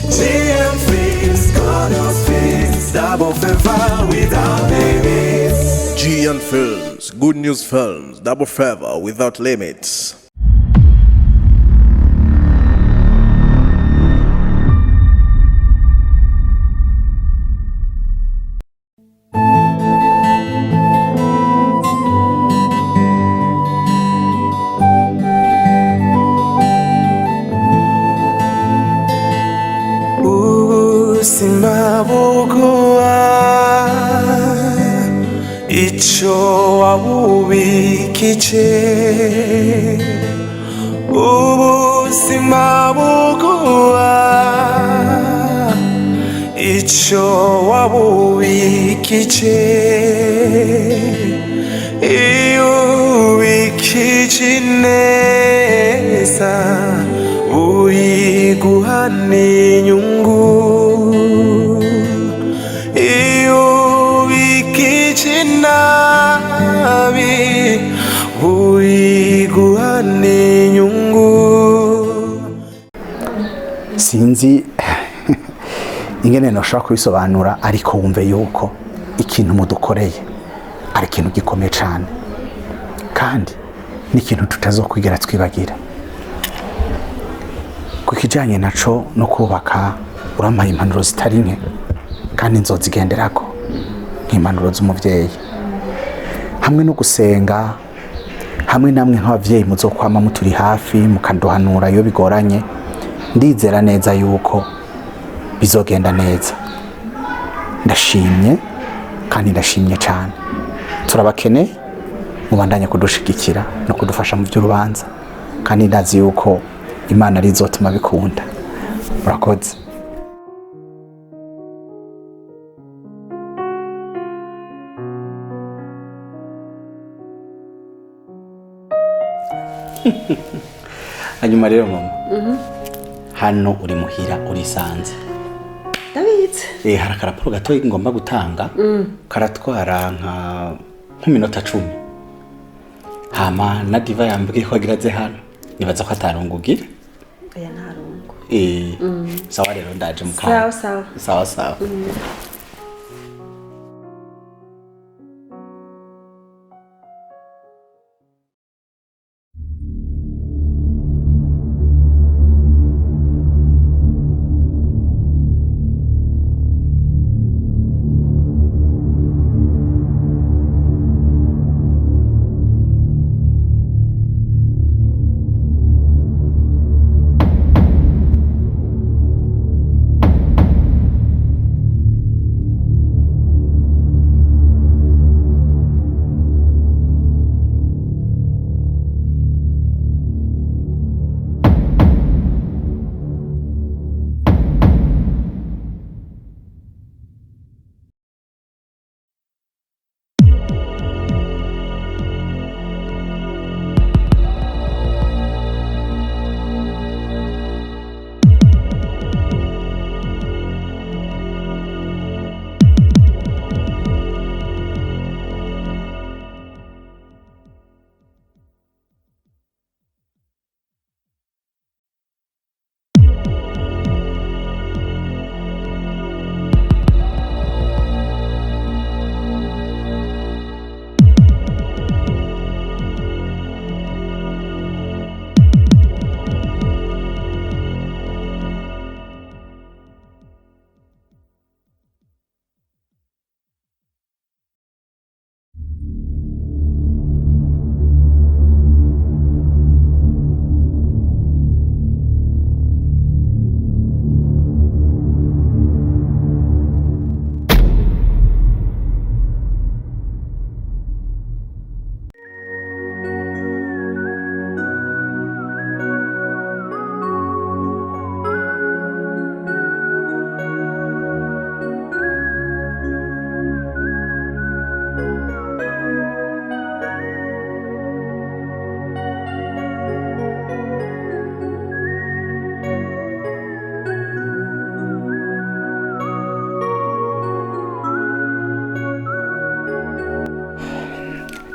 GM Films, God's Films, double favor without limits. GM Films, Good News Films, double favor without limits. Simabuguwa icho wabubikije simabuguwa icho wabubikije ubikije neza uyiguhana inyungu sinzi ingene noshobora kubisobanura ariko wumve yuko ikintu mudukoreye ari ikintu gikomeye cyane kandi ni ikintu tutazokwigera twibagira ku kijanye naco no kubaka urampaye impanuro zitari nke kandi nzozigenderako nk'impanuro z'umuvyeyi hamwe no gusenga hamwe namwe nk'abavyeyi muzokwama muturi hafi mukanduhanura iyo bigoranye ndizera neza yuko bizogenda neza ndashimye kandi ndashimye cyane turabakene mubandanye kudushigikira no kudufasha mu by'urubanza kandi ndazi yuko Imana rizotuma bikunda murakoze hanyuma rero mama hano uri muhira urisanze ndabizi hari akaraporo gatoya ngomba gutanga karatwara nk'iminota 10 hama na diva yambwiye ko agiraze hano nibaza ko atarungugira oya ntarungu sawa rero ndaje mukanya sawa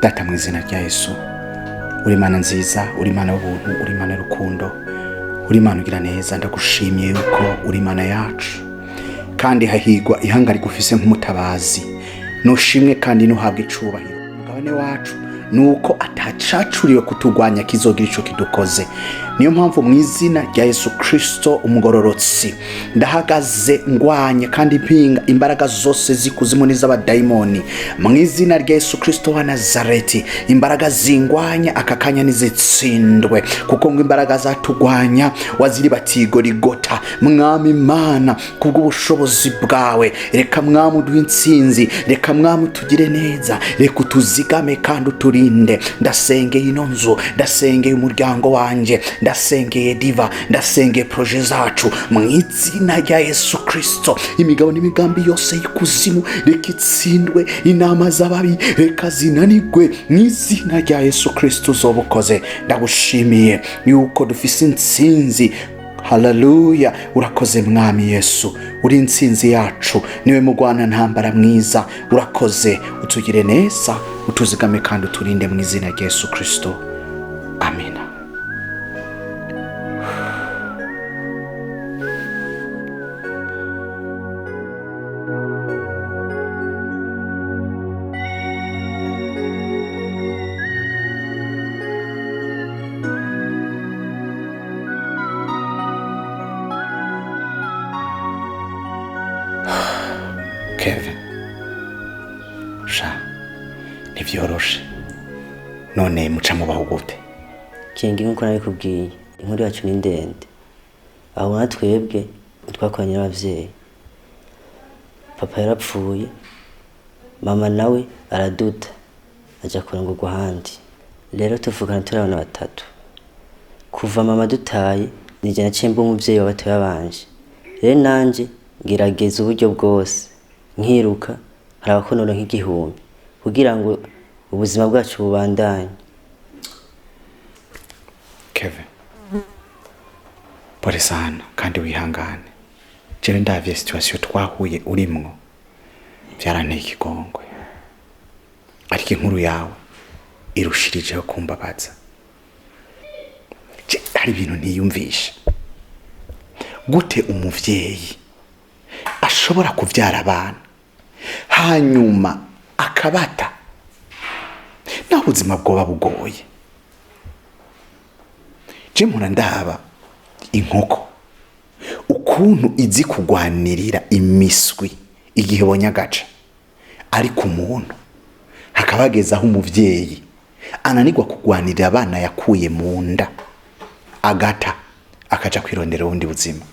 data mu izina rya Yesu uri Imana nziza uri Imana y'ubuntu uri Imana y'urukundo uri Imana ugira neza, ndagushimiye yuko uri Imana yacu kandi hahigwa ihanga rigufise nk'umutabazi. Nushimwe kandi nuhabwa icubahiro. Umugabane wacu nuko atacacuriwe kutugwanya kizogira ico kidukoze. Niyo mpamvu mu izina rya Yesu Kristo umugororotsi ndahagaze ngwanye kandi mpinga imbaraga zose zikuzimu n'iz'abadayimoni mu izina rya Yesu Kristo wa Nazareti. Imbaraga zingwanya akakanya nizitsindwe, kuko ngo imbaraga zatugwanya waziribatiye Goligota. Mwami Imana, kubw'ubushobozi bwawe reka Mwami uduhe intsinzi, reka Mwami utugire neza, reka utuzigame kandi uturinde. Ndasengeye ino nzu, ndasengeye umuryango wanje, ndasengeye diva, ndasengeye proje zacu mu izina rya Yesu Kristo. Imigabo n'imigambi yose y'ikuzimu reka itsindwe, inama z'ababi reka zinanigwe mu izina rya Yesu Kristo. Uzobukoze, ndagushimiye yuko dufise intsinzi. Haleluya, urakoze Mwami Yesu, uri intsinzi yacu, niwe mugwana ntambara mwiza. Urakoze, utugire neza, utuzigame kandi uturinde mu izina rya Yesu Kristo. Amen. Kevin, sha ntivyoroshe, none muca mubaho gute? Kingi nkuko nabikubwiye, inkuru yacu ni ndende. Aho natwebwe twakoranye n'abavyeyi. Papa yarapfuye, mama nawe araduta aja kurongorwa ahandi. Rero tuvukana turi abana batatu. Kuva mama dutaye nije naciye mba umuvyeyi wa batoya banje. Rero nanje ngerageza uburyo bwose nkiruka harabakonora nk'igihumbi kugira ngo ubuzima bwacu bubandanye. Kevin, pole sana kandi wihangane. Jewe ndavye situation twahuye urimwo byaranteye ikigongwe, ariko inkuru yawe irushirijeho kumbabaza. Hari ibintu ntiyumvisha. Gute umuvyeyi ashobora kuvyara abana hanyuma akabata? Naho ubuzima bwoba bugoye. Je mpora ndaba inkoko ukuntu izi kugwanirira imiswi igihe bonye agaca, ariko umuntu hakabagezaho umuvyeyi ananirwa kugwanirira abana yakuye mu nda agata akaja kwirondera ubundi buzima.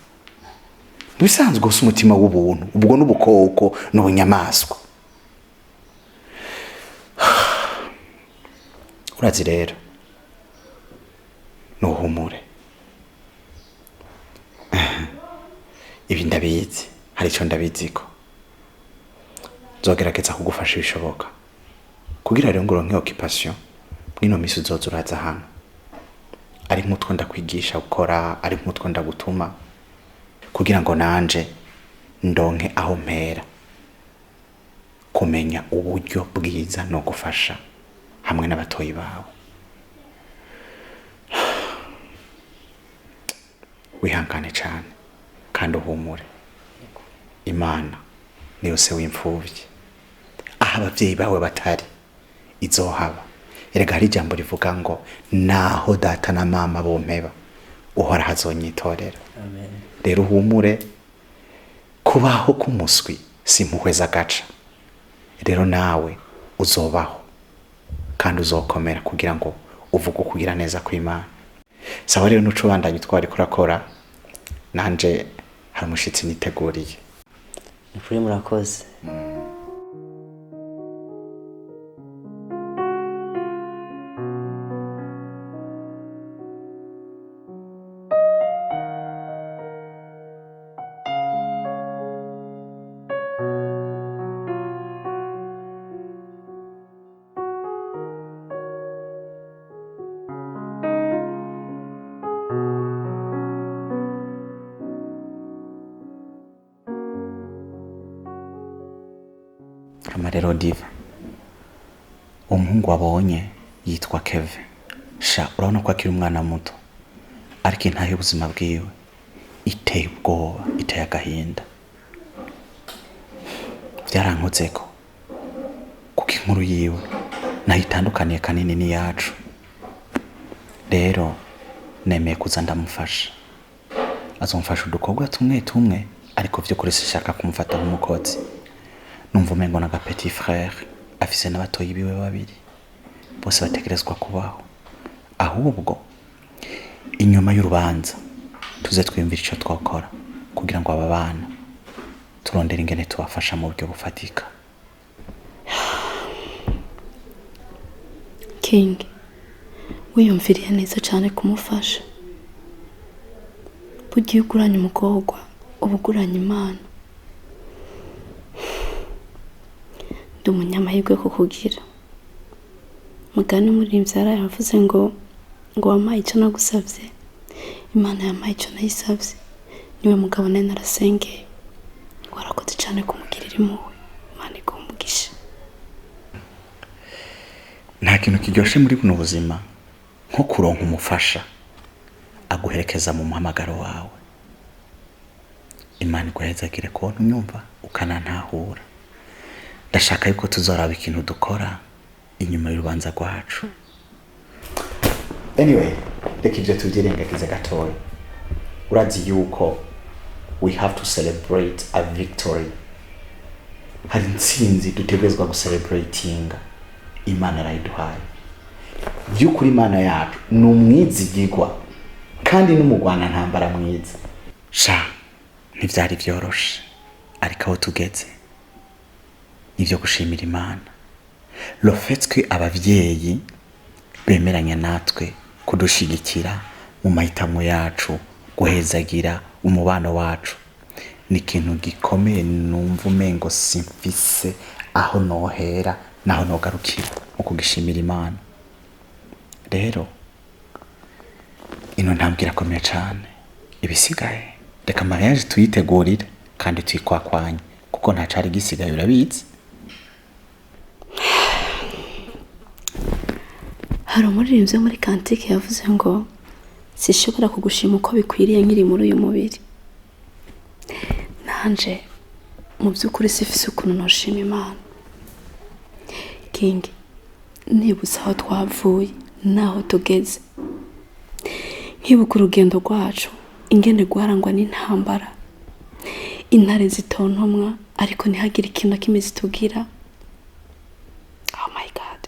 Bisanzwe gusa umutima w'ubuntu ubwo n'ubukoko n'ubunyamaswa. Urazi rero, nuhumure. Ibi ndabizi, hari icyo ndabiziko. Nzogerageza kugufasha ibishoboka kugira rero ngo uronke occupation mwino misi uzoza uraza hano. Ari nk'utwo ndakwigisha gukora, ari nk'utwo ndagutuma kugira ngo nanje ndonke aho mpera kumenya uburyo bwiza no gufasha hamwe n'abatoyi bawe. Wihangane cyane kandi uhumure. Imana niyo se w'imfuvyi, aho abavyeyi bawe batari izohaba. Erega hari ijambo rivuga ngo naho data na mama bompeba uhora hazonyitorera. Amen. Rero uhumure, kubaho k'umuswi si impuhwe z'agaca. Rero nawe uzobaho kandi uzokomera kugira ngo uvuge kugira neza kw'Imana. Sawa rero nuco bandanye twari kurakora, nanje hari umushitsi niteguriye. Nukuri murakoze. Rero diva, umuhungu wabonye yitwa Kevin. Sha urabona ko akiri umwana muto, ariko intahe y'ubuzima bwiwe iteye ubwoba, iteye agahinda. Byarankozeko kuko inkuru yiwe nayo itandukaniye kanini n'iyacu. Rero nemeye kuza ndamufasha, azomfasha udukorwa tumwe tumwe, ariko vy'ukuri sishaka kumufata nk'umukozi. Numva umengo naga petit frère afise n'abatoyi biwe babiri, bose bategerezwa kubaho. Ahubwo inyuma y'urubanza tuze twiyumvira ico twokora kugira ngo aba bana turondere ingene tubafasha mu buryo bufatika. King, wiyumviriye neza cyane kumufasha. Bugiye uguranye umukobwa, uba uguranye Imana. Ndi umunyamahirwe ko kugira. Mugani umuririmbyi yaravuze ngo wampaye icyo nagusabye, Imana yampaye icyo nayisabye. Niwe mugabo nari narasengeye. Warakoze cyane kumugirira impuhwe. Imana igumugisha. Nta kintu kiryoshe muri buno buzima nko kuronka umufasha aguherekeza mu muhamagaro wawe. Imana iguhezagire ko unyumva ukanantahura. Ndashaka yuko tuzoraba ikintu dukora inyuma y'urubanza rwacu. Anyway, reka ibyo tubyirengagize gatoya. Urazi yuko we have to celebrate a victory. Hari intsinzi dutegerezwa gucelebratinga. Imana yarayiduhaye. By'ukuri Imana yacu ni umwizigirwa kandi n'umugwana ntambara mwiza. Sha ntivyari vyoroshe, ariko aho tugeze nivyo gushimira Imana. Le fait que abavyeyi bemeranya natwe kudushigikira mu mahitamo yacu, guhezagira umubano wacu, ni ikintu gikomeye. Numva umengo simfise aho nohera naho nogarukira mu kugishimira Imana. Rero ino ntambwira komeye cyane. Ibisigaye reka mariage tuyitegurire kandi tuyikwakwanye, kuko nta cari gisigaye, urabizi. Hari umuririmbyi muri kantike yavuze ngo sishobora kugushima uko bikwiriye nkiri muri uyu mubiri. Nanje mu by'ukuri sifise ukuntu noshima Imana. King, nibutse aho twavuye naho tugeze, nkibuka urugendo rwacu ingene rwarangwa n'intambara, intare zitontomwa ariko ntihagire ikintu kimwe zitugira. Oh my God,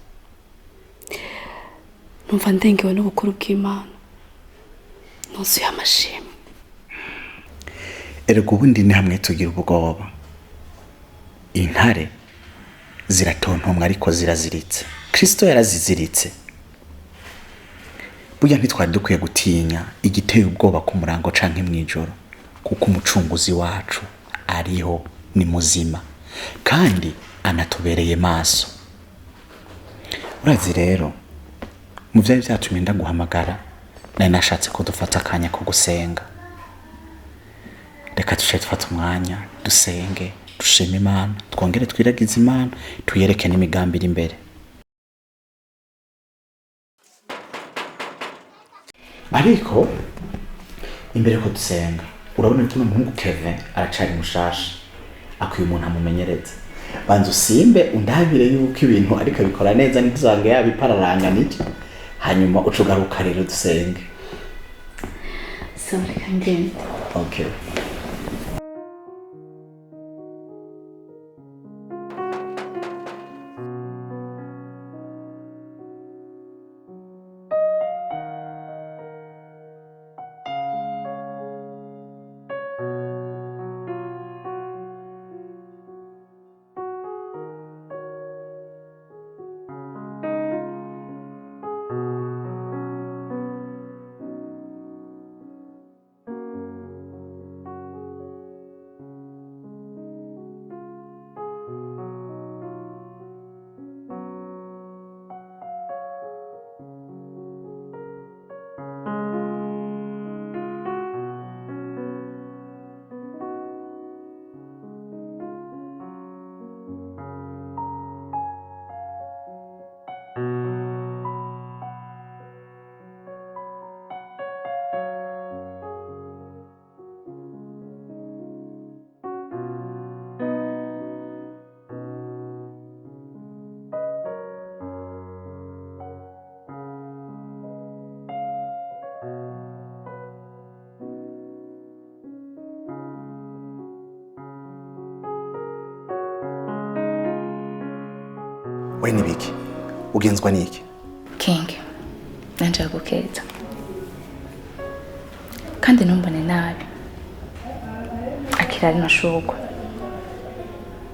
numva ndengewe n'ubukuru bw'Imana, nuzuye amashimwe. Erega ubundi ni hamwe tugira ubwoba. Intare ziratontomwa ariko ziraziritse. Kristo yaraziziritse. Burya ntitwari dukwiye gutinya igiteye ubwoba ku murango canke mwijoro, kuko umucunguzi wacu ariho, ni muzima kandi anatubereye maso. Urazi rero mu vyari vyatumye ndaguhamagara, nari nashatse ko dufata akanya ko gusenga. Reka tuce dufata umwanya dusenge, dushime Imana, twongere twiragize Imana, tuyereke n'imigambi iri imbere. Ariko imbere ko dusenga, urabona ko umuhungu Kevin aracari mushasha, akwiye umuntu amumenyereza. Banza usimbe undabire yuko ibintu ariko bikora neza, ntizange yabipararanga n'iki, hanyuma ucugaruka rero dusenge. Sorry, ngende. Okay. we nibiki ugenzwa niki King nanje gukeza kandi numbone nabi akirari nashugwa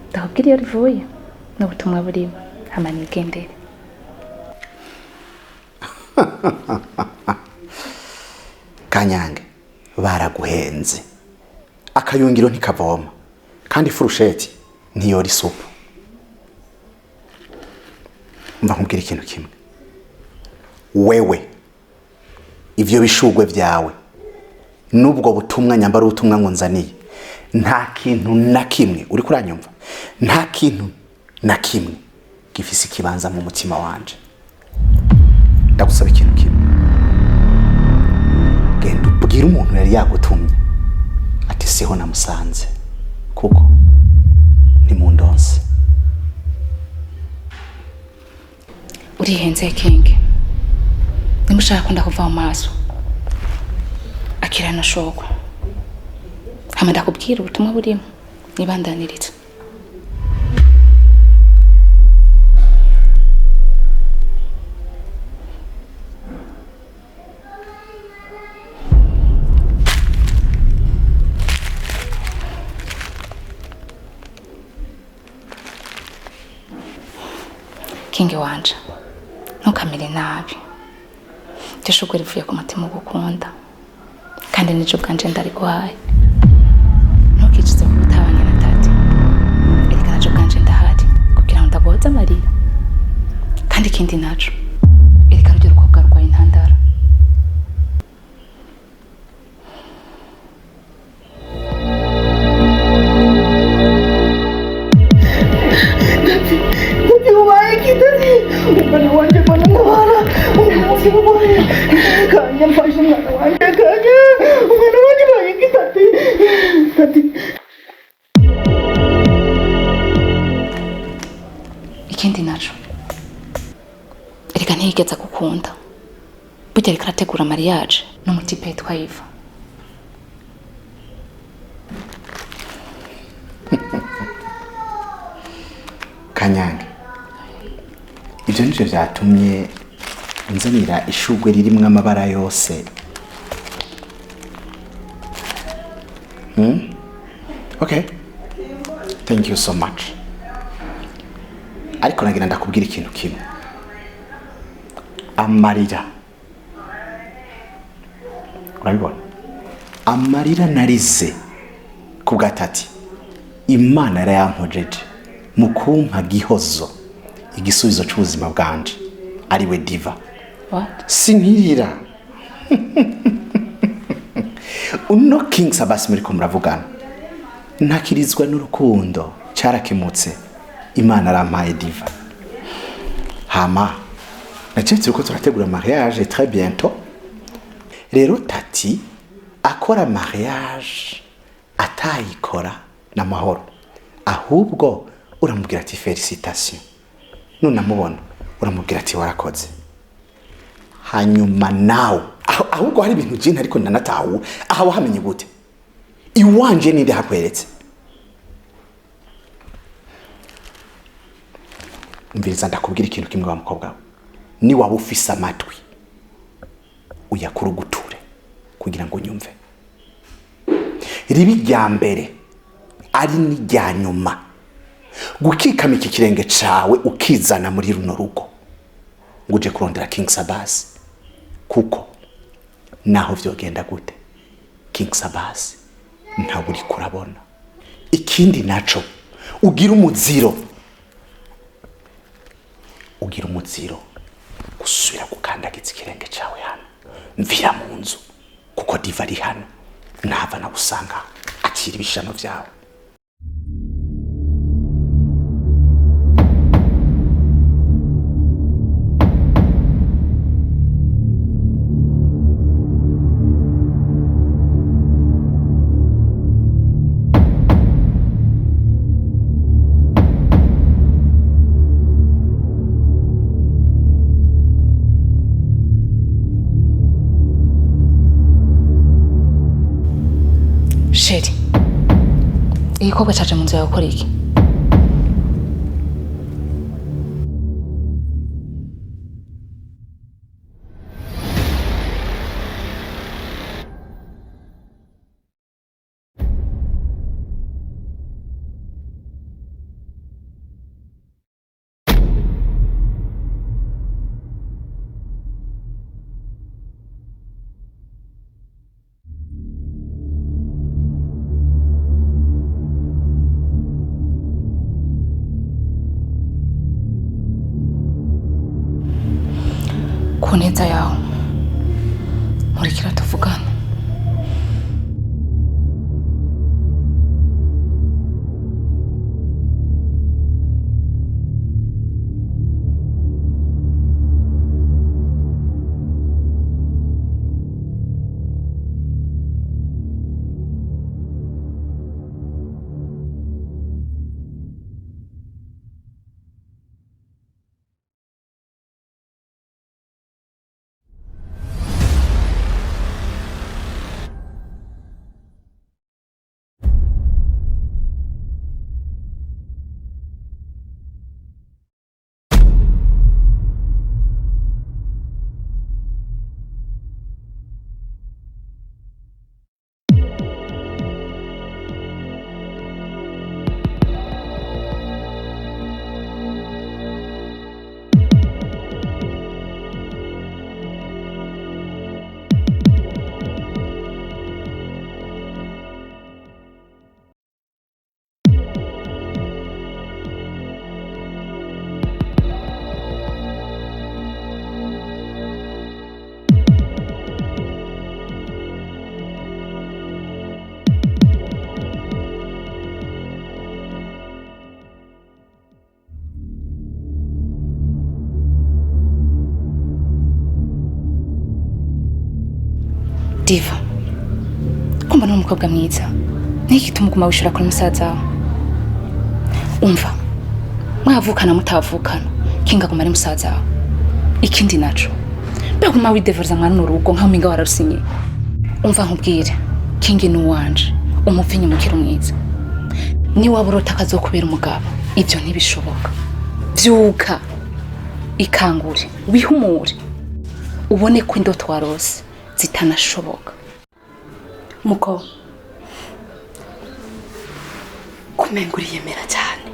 ndakubwira iyo rivuye n'ubutumwa burimo hamani igendere Kanyange baraguhenze akayungiro ntikavoma kandi furusheti ntiyori supu mva nkubwira ikintu kimwe wewe ivyo bishugwe vyawe nubwo butumwa nyambara ubutumwa ngo nzaniye nta kintu na kimwe uri kuranyumva nta kintu na kimwe gifise ikibanza mu mutima wanje ndagusaba ikintu kimwe genda ubwire umuntu yari yagutumye ati siho namusanze kuko ni mu ndonse urihenze King nimushaka ko ndakuva mu maso akira nashogwa hama ndakubwira ubutumwa burimo nibandaniriza King wanje ntukamere nabi ndashugura ivuye ku mutima ugukunda kandi nijo bwanje ndariguhaye ntukicuze ko utabanye na tati erega najo bwanje ndahari kugira ngo ndaboza amarira kandi ikindi naco erega rujya rukobwa rwaye intandara umwana wanjye mbona ntambara umunsi w'umuhe kanya mfashe umwana wanjye kanya umwana wanjye baye tati ikindi naco erega ntiyigeze gukunda burya ariko arategura mariage n'umutipe yitwa Iva Kanyange ibyo nivyo vyatumye nzanira ishugwe ririmwe amabara yose Okay, thank you so much. Ariko nagira ndakubwira ikintu kimwe amarira urabibona amarira narize kubwa tati Imana yarayampojeje mu kumpa gihozo igisubizo cy'ubuzima bwanje ari we Diva. What? Sinirira. Uno King Sabasi muri ko muravugana ntakirizwa n'urukundo cyarakemutse Imana arampaye Diva. Hama naketse uko turategura mariage très bientôt. Rero tati akora mariage atayikora na mahoro ahubwo uramubwira ati félicitations nunamubona uramubwira ati warakoze hanyuma nawe ahubwo hari ibintu byinshi ariko ndanatahu aho wahamenye gute iwanje ninde hakweretse umviriza ndakubwira ikintu kimwe wa mukobwa ni waba ufise amatwi uyakuruguture kugira ngo nyumve ribi rya mbere ari n'irya nyuma gukikama iki kirenge cawe ukizana muri runo rugo nguje kurondera King Sabasi kuko naho vyogenda gute King Sabasi nta buri kurabona. Ikindi naco ugira umuziro gusubira gukandagiza ikirenge cawe hano mvira mu nzu kuko Diva ari hano ntava na busanga akira ibishano vyawe. Sheri igikobwa caje mu nzu yawe gukora iki? Diva, kumba n'umukobwa mwiza niki tumuguma wishura kuri musaza wawe? Umva, mwavukana mutavukana kinga guma ari musaza wawe. Ikindi naco baguma widevuriza mwana n'urugo nka mpinga wararusinye. Umva nkubwire, kingi n'uwanje umupfinye mukiri mwiza. Ni waburota kazokubera umugabo, ibyo ntibishoboka. Vyuka ikangure wihumure ubone ko indoto warose zitanashoboka. Muko kumengura yemera cyane,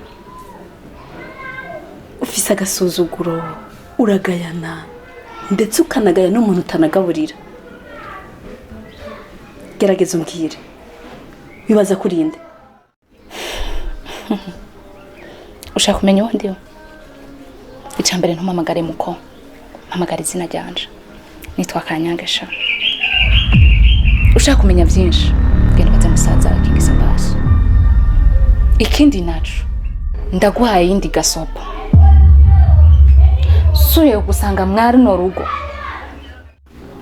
ufise agasuzuguro, uragayana ndetse ukanagaya n'umuntu utanagaburira. Gerageza umbwire, bibaza kurinde. Ushaka kumenya uwo ndiwe? Icambere ntumamagare Muko, mpamagara izina ryanje. Nitwa Kanyangesha. Ushaka kumenya byinshi, genda baza musaza wawe King Sabasi. Ikindi naco ndaguhaye indi gasopo. Suye gusanga mwari no rugo,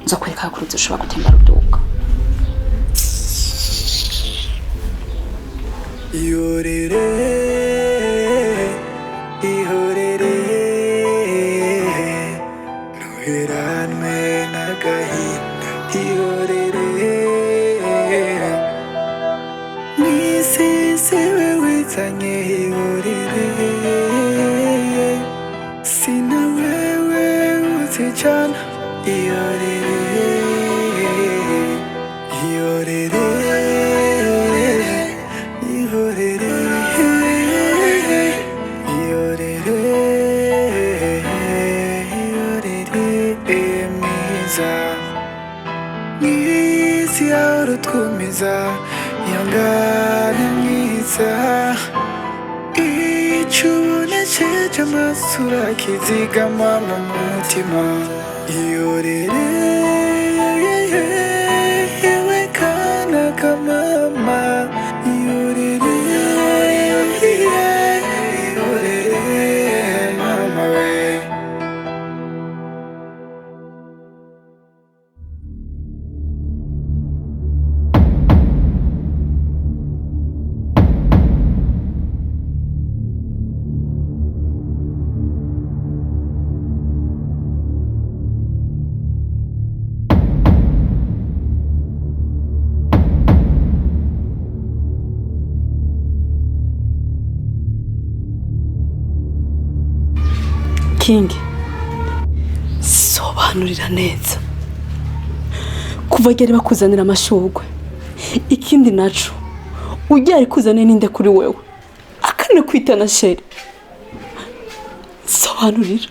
nza kwereka kuruzi ushobora gutemba ruduka. Ihorere, ihorere, ntuheranwe n'agahinda. Ihorere, n'isi si wewe zanye. Ihorere, sina wewe uzijana. Ihorere, ihorere, twumiza yangana mwiza icubonekeje amasura kizigama mu mutima. Ihorere yewe kana kamama. Ihorere ihorere mama we. King, sobanurira neza. Kuva gere bakuzanira amashugwe. Ikindi naco ujya ari kuzana ninde kuri wewe, akane kwitana sheri. Sobanurira.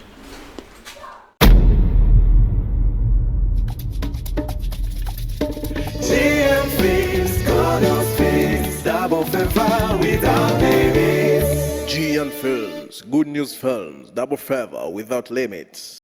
Films, Good News Films, Double Favor without limits.